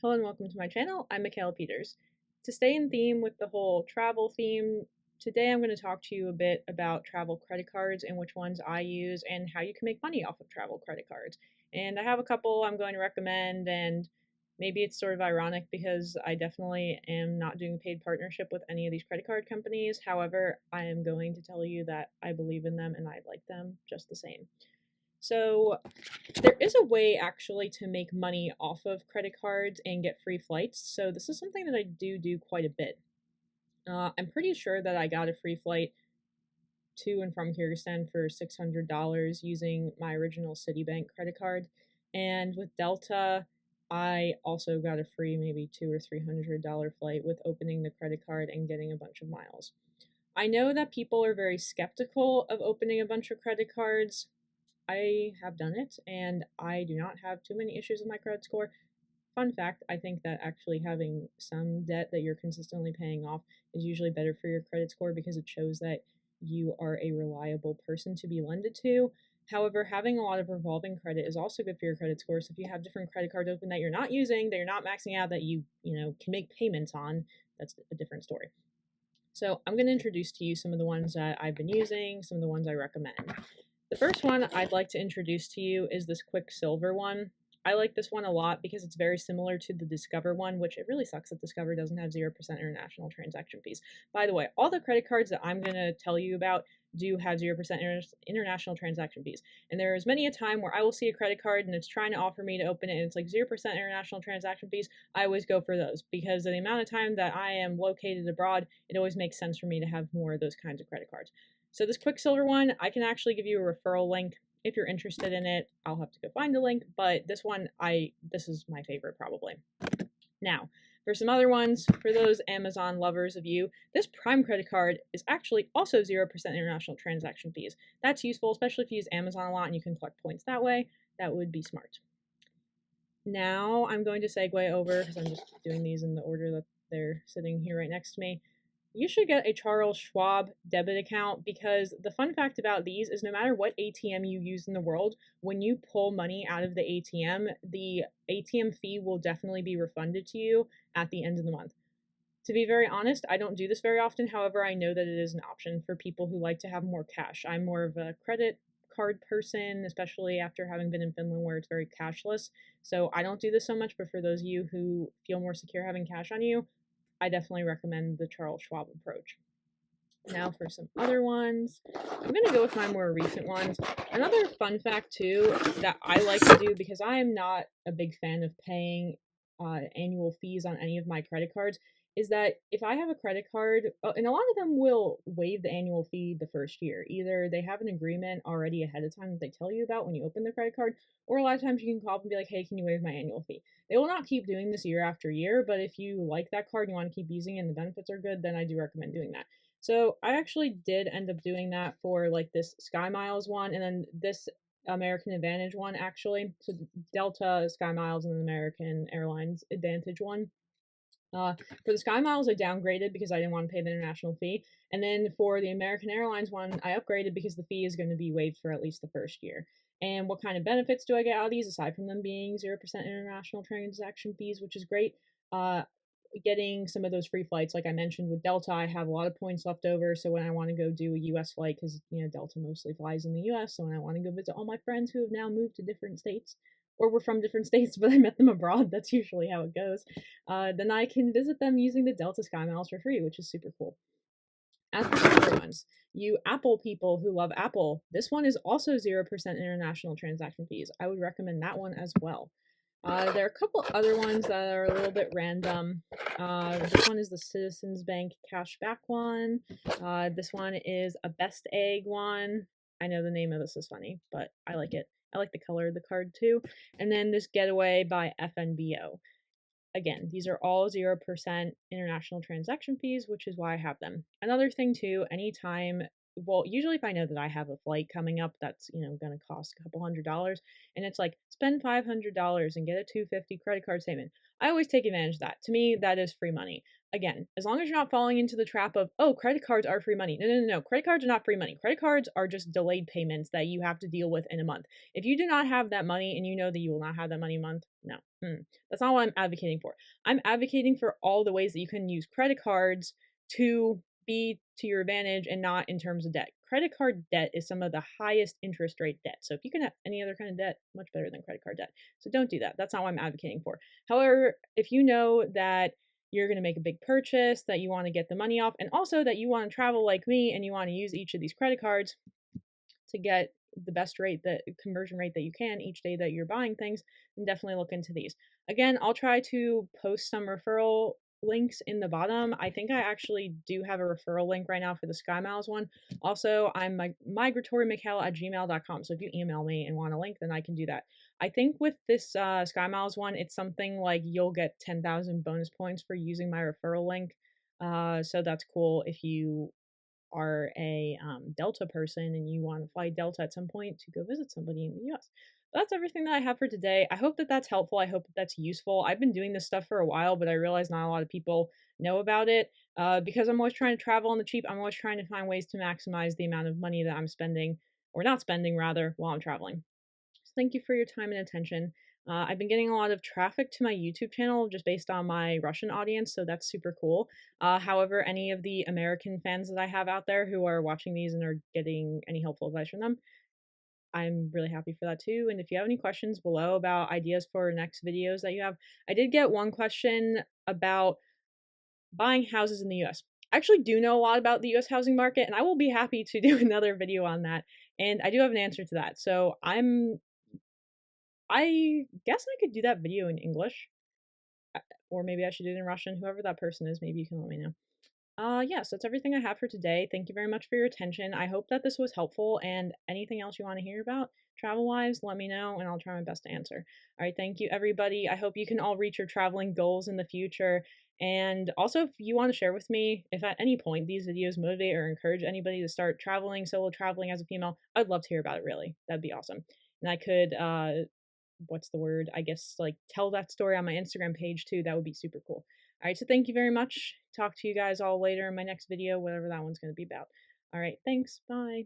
Hello and welcome to my channel. I'm Michaela Peters. To stay in theme with the whole travel theme, today I'm going to talk to you a bit about travel credit cards and which ones I use and how you can make money off of travel credit cards. And I have a couple I'm going to recommend, and maybe it's sort of ironic because I definitely am not doing a paid partnership with any of these credit card companies. However, I am going to tell you that I believe in them and I like them just the same. So there is a way actually to make money off of credit cards and get free flights. So this is something that I do quite a bit. I'm pretty sure that I got a free flight to and from Kyrgyzstan for $600 using my original Citibank credit card. And with Delta, I also got a free maybe $200 or $300 flight with opening the credit card and getting a bunch of miles. I know that people are very skeptical of opening a bunch of credit cards. I have done it, and I do not have too many issues with my credit score. Fun fact, I think that actually having some debt that you're consistently paying off is usually better for your credit score because it shows that you are a reliable person to be lended to. However, having a lot of revolving credit is also good for your credit score. So if you have different credit cards open that you're not using, that you're not maxing out, that you can make payments on, that's a different story. So I'm going to introduce to you some of the ones that I've been using, some of the ones I recommend. The first one I'd like to introduce to you is this Quicksilver one. I like this one a lot because it's very similar to the Discover one, which it really sucks that Discover doesn't have 0% international transaction fees. By the way, all the credit cards that I'm going to tell you about do have 0% international transaction fees. And there is many a time where I will see a credit card and it's trying to offer me to open it and it's like 0% international transaction fees. I always go for those because of the amount of time that I am located abroad, it always makes sense for me to have more of those kinds of credit cards. So this Quicksilver one, I can actually give you a referral link if you're interested in it. I'll have to go find the link, but this one, this is my favorite probably. Now, for some other ones, for those Amazon lovers of you, this Prime credit card is actually also 0% international transaction fees. That's useful, especially if you use Amazon a lot and you can collect points that way. That would be smart. Now I'm going to segue over, because I'm just doing these in the order that they're sitting here right next to me. You should get a Charles Schwab debit account because the fun fact about these is no matter what ATM you use in the world, when you pull money out of the ATM fee will definitely be refunded to you at the end of the month. To be very honest, I don't do this very often. However, I know that it is an option for people who like to have more cash. I'm more of a credit card person, especially after having been in Finland where it's very cashless. So I don't do this so much, but for those of you who feel more secure having cash on you, I definitely recommend the Charles Schwab approach. Now for some other ones. I'm going to go with my more recent ones. Another fun fact too that I like to do, because I am not a big fan of paying annual fees on any of my credit cards, is that if I have a credit card, and a lot of them will waive the annual fee the first year. Either they have an agreement already ahead of time that they tell you about when you open the credit card, or a lot of times you can call up and be like, hey, can you waive my annual fee? They will not keep doing this year after year, but if you like that card and you want to keep using it and the benefits are good, then I do recommend doing that. So I actually did end up doing that for like this Sky Miles one and then this American Advantage one actually. So Delta, Sky Miles, and then American Airlines Advantage one. For the Sky Miles, I downgraded because I didn't want to pay the international fee. And then for the American Airlines one, I upgraded because the fee is going to be waived for at least the first year. And what kind of benefits do I get out of these aside from them being 0% international transaction fees, which is great? Getting some of those free flights, like I mentioned with Delta, I have a lot of points left over. So when I want to go do a US flight, because Delta mostly flies in the US, so when I want to go visit all my friends who have now moved to different states, or were from different states, but I met them abroad, that's usually how it goes, then I can visit them using the Delta Sky Miles for free, which is super cool. As for the other ones, you Apple people who love Apple, this one is also 0% international transaction fees. I would recommend that one as well. There are a couple other ones that are a little bit random. This one is the Citizens Bank cashback one. This one is a Best Egg one. I know the name of this is funny, but I like it. I like the color of the card too. And then this Getaway by FNBO. Again, these are all 0% international transaction fees, which is why I have them. Another thing too, anytime well, usually if I know that I have a flight coming up that's, going to cost a couple $100 and it's like spend $500 and get a 250 credit card statement, I always take advantage of that. To me, that is free money. Again, as long as you're not falling into the trap of, oh, credit cards are free money. No, no, no, no. Credit cards are not free money. Credit cards are just delayed payments that you have to deal with in a month. If you do not have that money and you know that you will not have that money a month, no. That's not what I'm advocating for. I'm advocating for all the ways that you can use credit cards to be to your advantage and not in terms of debt. Credit card debt is some of the highest interest rate debt. So if you can have any other kind of debt, much better than credit card debt. So don't do that. That's not what I'm advocating for. However, if you know that you're going to make a big purchase, that you want to get the money off, and also that you want to travel like me and you want to use each of these credit cards to get the best rate, the conversion rate that you can each day that you're buying things, then definitely look into these. Again, I'll try to post some referral links in the bottom. I think I actually do have a referral link right now for the Sky Miles one. Also, I'm migratorymichaela@gmail.com. So if you email me and want a link, then I can do that. I think with this Sky Miles one, it's something like you'll get 10,000 bonus points for using my referral link. So that's cool if you are a Delta person and you want to fly Delta at some point to go visit somebody in the US. But that's everything that I have for today. I hope that that's helpful. I hope that that's useful. I've been doing this stuff for a while, but I realize not a lot of people know about it because I'm always trying to travel on the cheap. I'm always trying to find ways to maximize the amount of money that I'm spending, or not spending rather, while I'm traveling. So thank you for your time and attention. I've been getting a lot of traffic to my YouTube channel just based on my Russian audience, so that's super cool. However, any of the American fans that I have out there who are watching these and are getting any helpful advice from them, I'm really happy for that too. And if you have any questions below about ideas for next videos that you have, I did get one question about buying houses in the US. I actually do know a lot about the US housing market, and I will be happy to do another video on that. And I do have an answer to that. So I guess I could do that video in English, or maybe I should do it in Russian. Whoever that person is, maybe you can let me know. Yeah, so that's everything I have for today. Thank you very much for your attention. I hope that this was helpful, and anything else you want to hear about travel-wise, let me know, and I'll try my best to answer. All right, thank you, everybody. I hope you can all reach your traveling goals in the future. And also, if you want to share with me, if at any point these videos motivate or encourage anybody to start traveling, solo traveling as a female, I'd love to hear about it, really. That'd be awesome. And I could what's the word? I guess like tell that story on my Instagram page too. That would be super cool. All right, so thank you very much. Talk to you guys all later in my next video, whatever that one's going to be about. All right, thanks. Bye.